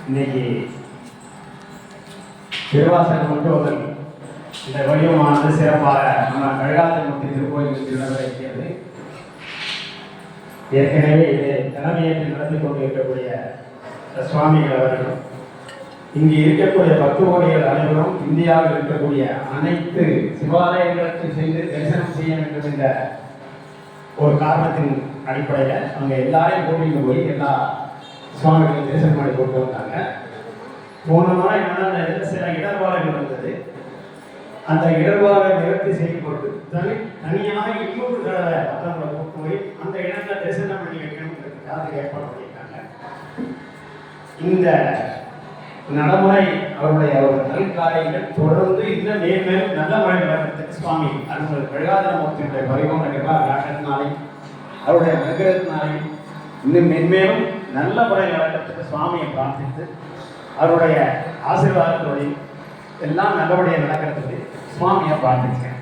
இன்னைக்கு திருவாசகம் மட்டும் இந்த வடிவமானது சிறப்பாக நம்ம கழகாத்தமூர்த்தி திருக்கோயிலுக்கு நடக்கிறது. ஏற்கனவே இது தலைமையேற்று நடத்தி கொண்டு இருக்கக்கூடிய சுவாமிகள் அவர்கள் இங்கு இருக்கக்கூடிய 10 கோடிகள் அனைவரும் இந்தியாவில் இருக்கக்கூடிய அனைத்து சிவாலயங்களுக்கு சென்று தரிசனம் செய்ய வேண்டும் என்ற ஒரு காரணத்தின் அடிப்படையில் அவங்க எல்லாரையும் கூட்டிட்டு போய் எல்லா சுவாமிகளையும் தரிசனம் பண்ணி கொண்டு வந்தாங்க. போன முறை என்னன்னா சில இடர்பாடுகள் வந்தது. அந்த இடர்பாடை நிவர்த்தி செய்யப்பட்டு தனியாக இன்னொரு தடவை மற்றவங்களை போய் அந்த இடங்களை தரிசனம் பண்ணி வைக்கணுங்கிறதுக்காக ஏற்பாடு பண்ணியிருக்காங்க. இந்த நடைமுறை அவருடைய நல்காரியங்கள் தொடர்ந்து இந்த மேன்மேலும் நல்ல முறை நடக்கிறதுக்கு சுவாமி அருள் கழகாதமூர்த்தியுடைய பரிவான காட்டத்தினாலே அவருடைய அனுகிரகத்தினாலே இன்னும் மென்மேலும் நல்ல முறை நடக்கிறதுக்கு சுவாமியை பிரார்த்தித்து அவருடைய ஆசீர்வாதத்தோடு எல்லாம் நல்லபடியாக நடக்கிறதுக்கு சுவாமியை பிரார்த்திக்கிறேன்.